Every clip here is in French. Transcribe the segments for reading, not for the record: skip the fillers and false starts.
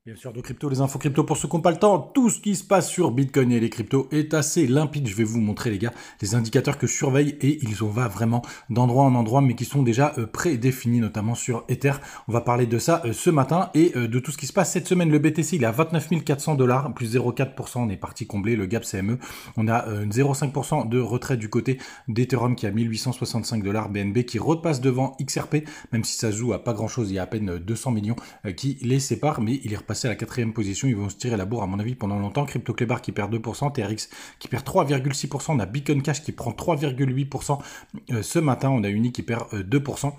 Bien sûr, de crypto, les infos crypto pour ceux qui n'ont pas le temps. Tout ce qui se passe sur Bitcoin et les cryptos est assez limpide. Je vais vous montrer, les gars, les indicateurs que je surveille et ils en va vraiment d'endroit en endroit, mais qui sont déjà prédéfinis, notamment sur Ether. On va parler de ça ce matin et de tout ce qui se passe cette semaine. Le BTC, il est à 29 400 $, plus 0,4%. On est parti combler le gap CME. On a 0,5% de retrait du côté d'Ethereum qui a 1865 $. BNB qui repasse devant XRP, même si ça se joue à pas grand chose. Il y a à peine 200 millions qui les séparent, mais il est repassé à la 4e position. Ils vont se tirer la bourre à mon avis pendant longtemps. Crypto Clébar qui perd 2%, TRX qui perd 3,6%, on a Bitcoin Cash qui prend 3,8% ce matin, on a Uni qui perd 2%.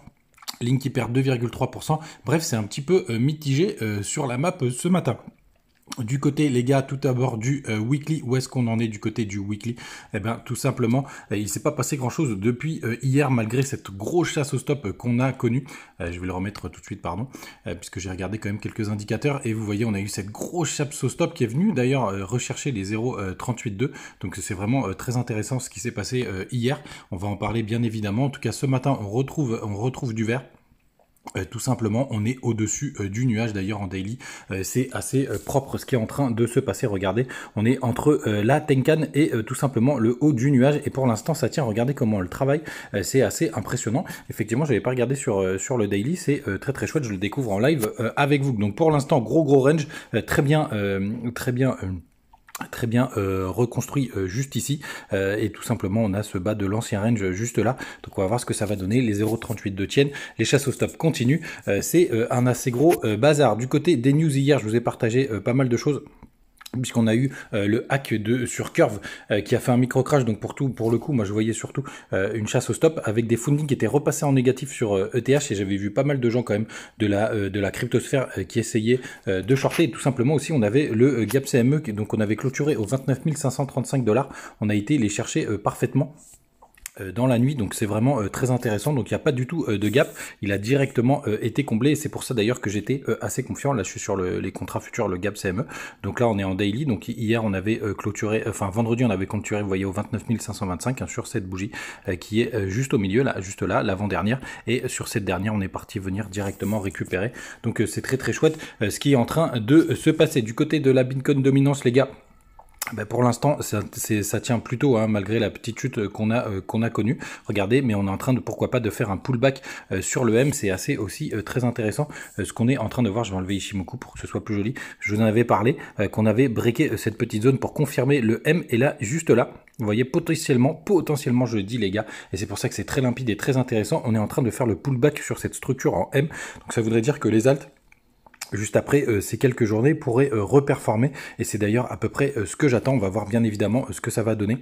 Link qui perd 2,3%. Bref, c'est un petit peu mitigé sur la map ce matin. Du côté, les gars, tout d'abord du weekly, où est-ce qu'on en est du côté du weekly? Eh bien, tout simplement, il s'est pas passé grand-chose depuis hier, malgré cette grosse chasse au stop qu'on a connue. Je vais le remettre tout de suite, pardon, puisque j'ai regardé quand même quelques indicateurs, et vous voyez, on a eu cette grosse chasse au stop qui est venue, d'ailleurs, rechercher les 0,382. Donc, c'est vraiment très intéressant ce qui s'est passé hier. On va en parler, bien évidemment. En tout cas, ce matin, on retrouve du vert. Tout simplement, on est au-dessus du nuage. D'ailleurs, en daily, c'est assez propre ce qui est en train de se passer. Regardez, on est entre la Tenkan et tout simplement le haut du nuage. Et pour l'instant, ça tient. Regardez comment on le travaille. C'est assez impressionnant. Effectivement, j'avais pas regardé sur le daily. C'est très très chouette. Je le découvre en live avec vous. Donc pour l'instant, gros range, très bien, très bien reconstruit juste ici et tout simplement on a ce bas de l'ancien range juste là, donc on va voir ce que ça va donner. Les 0,38 tiennent, les chasses au stop continuent. C'est un assez gros bazar. Du côté des news, hier je vous ai partagé pas mal de choses, puisqu'on a eu le hack sur Curve qui a fait un micro crash. Donc pour le coup, moi je voyais surtout une chasse au stop avec des fundings qui étaient repassés en négatif sur ETH, et j'avais vu pas mal de gens quand même de la cryptosphère qui essayaient de shorter. Et tout simplement aussi, on avait le gap CME, donc on avait clôturé aux 29 535 $. On a été les chercher parfaitement dans la nuit, donc c'est vraiment très intéressant. Donc il n'y a pas du tout de gap, il a directement été comblé, et c'est pour ça d'ailleurs que j'étais assez confiant. Là je suis sur les contrats futurs, le gap CME, donc là on est en daily. Donc hier on avait clôturé, enfin vendredi on avait clôturé, vous voyez, au 29 525 hein, sur cette bougie qui est juste au milieu, là, juste là, l'avant-dernière, et sur cette dernière on est parti venir directement récupérer. Donc c'est très très chouette ce qui est en train de se passer. Du côté de la Bitcoin dominance, les gars, ben pour l'instant, ça tient plutôt, hein, malgré la petite chute qu'on a connue. Regardez, mais on est en train de, pourquoi pas, de faire un pullback sur le M. C'est assez aussi très intéressant ce qu'on est en train de voir. Je vais enlever Ishimoku pour que ce soit plus joli. Je vous en avais parlé, qu'on avait breaké cette petite zone pour confirmer le M. Et là, juste là, vous voyez, potentiellement, je le dis, les gars, et c'est pour ça que c'est très limpide et très intéressant. On est en train de faire le pullback sur cette structure en M. Donc ça voudrait dire que les alts, juste après ces quelques journées, pourraient reperformer, et c'est d'ailleurs à peu près ce que j'attends. On va voir bien évidemment ce que ça va donner.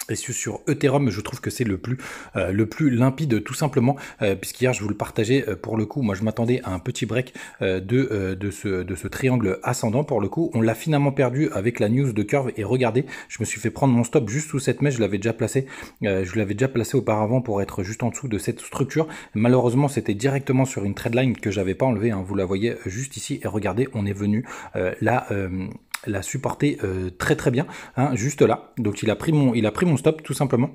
Et sur Ethereum, je trouve que c'est le plus limpide, tout simplement, puisqu'hier je vous le partageais. Pour le coup, moi je m'attendais à un petit break de ce triangle ascendant. Pour le coup, on l'a finalement perdu avec la news de Curve, et regardez, je me suis fait prendre mon stop juste sous cette mèche. Je l'avais déjà placé auparavant pour être juste en dessous de cette structure. Malheureusement, c'était directement sur une trendline que j'avais pas enlevée, hein. Vous la voyez juste ici, et regardez, on est venu là la supporter très très bien, hein, juste là. Donc il a pris mon stop, tout simplement.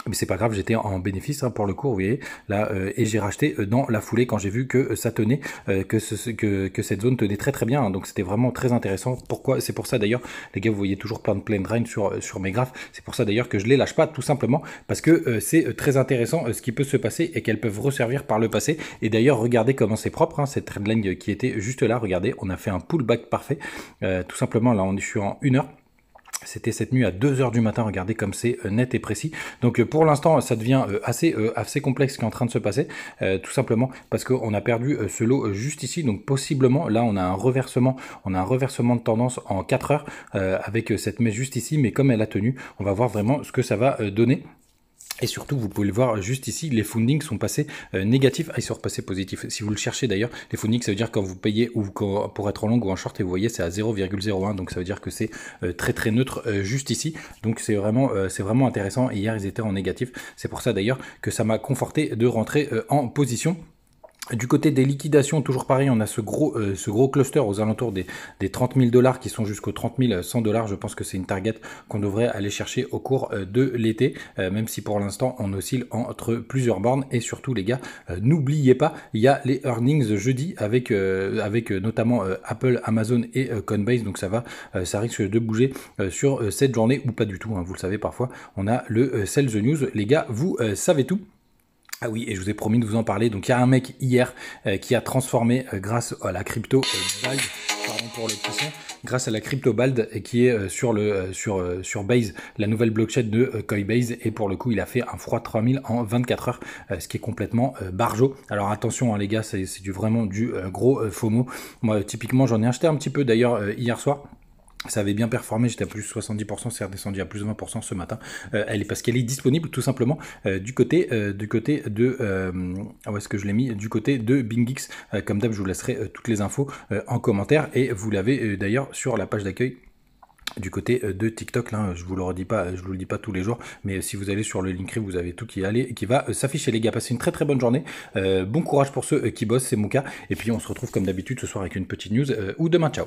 Mais c'est pas grave, j'étais en bénéfice, hein, pour le coup, vous voyez là, et j'ai racheté dans la foulée quand j'ai vu que ça tenait, que cette zone tenait très très bien, hein. Donc c'était vraiment très intéressant. Pourquoi? C'est pour ça d'ailleurs, les gars, vous voyez toujours plein de plain drain sur mes graphes. C'est pour ça d'ailleurs que je les lâche pas, tout simplement, parce que c'est très intéressant ce qui peut se passer et qu'elles peuvent resservir par le passé. Et d'ailleurs, regardez comment c'est propre, hein, cette trendline qui était juste là. Regardez, on a fait un pullback parfait, tout simplement. Là, je suis en 1 heure. C'était cette nuit à 2h du matin. Regardez comme c'est net et précis. Donc pour l'instant, ça devient assez complexe ce qui est en train de se passer, tout simplement parce qu'on a perdu ce lot juste ici. Donc possiblement, là, on a un reversement de tendance en 4 heures avec cette mèche juste ici. Mais comme elle a tenu, on va voir vraiment ce que ça va donner. Et surtout, vous pouvez le voir juste ici, les fundings sont passés négatifs. Ah, ils sont repassés positifs. Si vous le cherchez d'ailleurs, les fundings, ça veut dire quand vous payez ou pour être en long ou en short, et vous voyez, c'est à 0,01. Donc ça veut dire que c'est très très neutre juste ici. Donc c'est vraiment intéressant. Et hier, ils étaient en négatif. C'est pour ça d'ailleurs que ça m'a conforté de rentrer en position. Du côté des liquidations, toujours pareil, on a ce gros cluster aux alentours des 30 000 $ qui sont jusqu'aux 30 100 $. Je pense que c'est une target qu'on devrait aller chercher au cours de l'été, même si pour l'instant on oscille entre plusieurs bornes. Et surtout les gars, n'oubliez pas, il y a les earnings jeudi avec notamment Apple, Amazon et Coinbase. Donc ça risque de bouger sur cette journée ou pas du tout. Hein, vous le savez, parfois on a le Sell the News. Les gars, vous savez tout. Ah oui, et je vous ai promis de vous en parler. Donc il y a un mec hier qui a transformé grâce à la crypto Bald, pardon pour le poisson, grâce à la crypto Bald qui est sur Base, la nouvelle blockchain de Coinbase, et pour le coup il a fait un froid 3000 en 24 heures, ce qui est complètement barjo. Alors attention hein, les gars, c'est vraiment du gros FOMO. Moi typiquement j'en ai acheté un petit peu d'ailleurs hier soir. Ça avait bien performé, j'étais à plus 70%, c'est redescendu à plus 20% ce matin. Parce qu'elle est disponible tout simplement du côté de où est-ce que je l'ai mis, du côté de BingX. Comme d'hab, je vous laisserai toutes les infos en commentaire, et vous l'avez d'ailleurs sur la page d'accueil du côté de TikTok. Là, je vous le dis pas tous les jours, mais si vous allez sur le Linktree, vous avez tout qui va s'afficher. Les gars, passez une très très bonne journée. Bon courage pour ceux qui bossent, c'est mon cas. Et puis on se retrouve comme d'habitude ce soir avec une petite news ou demain. Ciao.